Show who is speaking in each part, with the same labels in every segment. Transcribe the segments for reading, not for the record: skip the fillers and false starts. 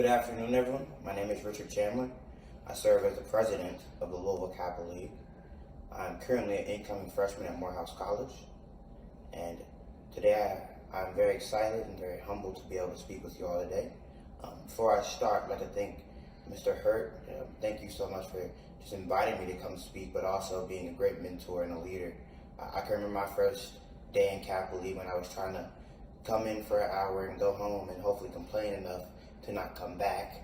Speaker 1: Good afternoon, everyone. My name is Richard Chandler. I serve as the president of the Louisville Kappa League. I'm currently an incoming freshman at Morehouse College, and today I'm very excited and very humbled to be able to speak with you all today. Before I start, I'd like to thank Mr. Hurt. Thank you so much for just inviting me to come speak, but also being a great mentor and a leader. I can remember my first day in Kappa League when I was trying to come in for an hour and go home and hopefully complain enough to not come back.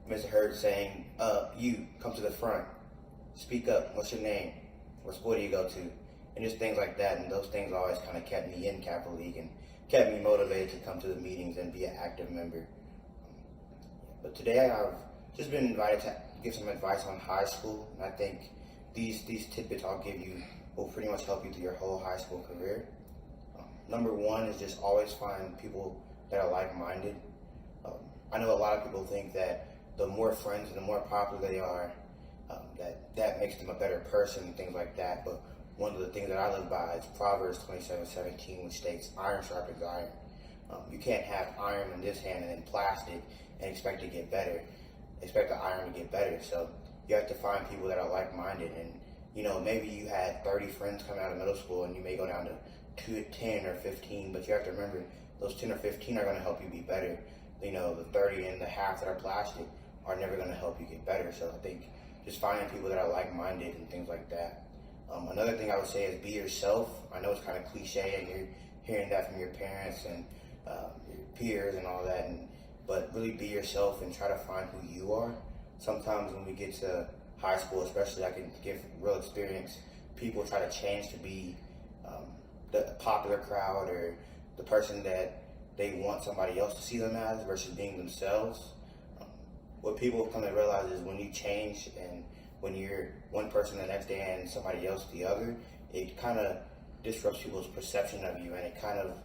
Speaker 1: Mr. Hurt saying, you, come to the front, speak up, what's your name, what school do you go to, and just things like that. And those things always kind of kept me in Kappa League and kept me motivated to come to the meetings and be an active member. But today I've just been invited to give some advice on high school, and I think these tidbits I'll give you will pretty much help you through your whole high school career. Number one is just always find people that are like-minded. I know a lot of people think that the more friends and the more popular they are, that makes them a better person and things like that. But one of the things that I live by is Proverbs 27:17, which states, "Iron sharpens iron." You can't have iron in this hand and then plastic and expect to get better. Expect the iron to get better. So you have to find people that are like-minded. And maybe you had 30 friends coming out of middle school, and you may go down to 10 or 15, but you have to remember those 10 or 15 are going to help you be better. The 30 and the half that are plastic are never going to help you get better. So I think just finding people that are like-minded and things like that. Another thing I would say is be yourself. I know it's kind of cliche and you're hearing that from your parents and your peers and all that, but really be yourself and try to find who you are. Sometimes when we get to high school, especially, I can give real experience, people try to change to be the popular crowd or the person that they want somebody else to see them as versus being themselves. What people come to realize is when you change and when you're one person the next day and somebody else the other, it kind of disrupts people's perception of you, and it kind of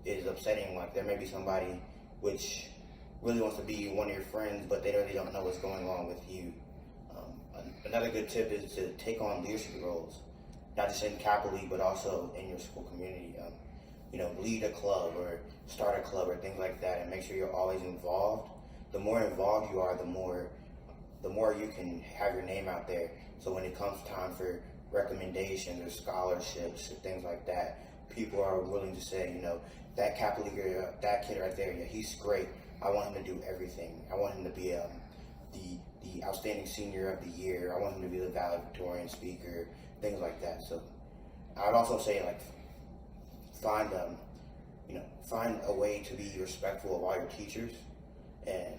Speaker 1: is upsetting. Like there may be somebody which really wants to be one of your friends, but they really don't know what's going on with you. Another good tip is to take on leadership roles, not just in Kappa League, but also in your school community. Lead a club or start a club or things like that, and make sure you're always involved. The more involved you are, the more you can have your name out there. So when it comes time for recommendations or scholarships or things like that, people are willing to say, that Kappa Leaguer, that kid right there, yeah, he's great. I want him to do everything. I want him to be the outstanding senior of the year. I want him to be the valedictorian speaker, things like that. So I'd also say, find a way to be respectful of all your teachers and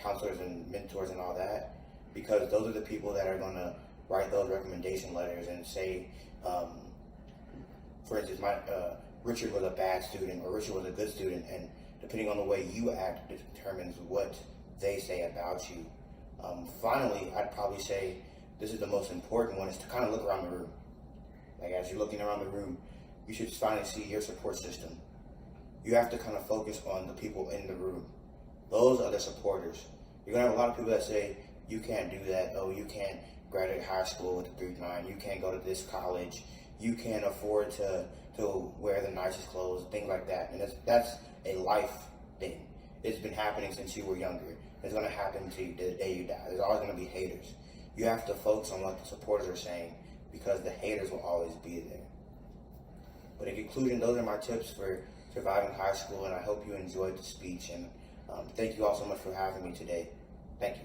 Speaker 1: counselors and mentors and all that, because those are the people that are going to write those recommendation letters and say, for instance, Richard was a bad student or Richard was a good student, and depending on the way you act, it determines what they say about you. Finally, I'd probably say this is the most important one, is to kind of look around the room. Like as you're looking around the room, you should finally see your support system. You have to kind of focus on the people in the room. Those are the supporters. You're going to have a lot of people that say, you can't do that. Oh, you can't graduate high school with a 3.9. You can't go to this college. You can't afford to wear the nicest clothes, things like that. And that's a life thing. It's been happening since you were younger. It's going to happen to you the day you die. There's always going to be haters. You have to focus on what the supporters are saying, because the haters will always be there. But in conclusion, those are my tips for surviving high school, and I hope you enjoyed the speech. And thank you all so much for having me today. Thank you.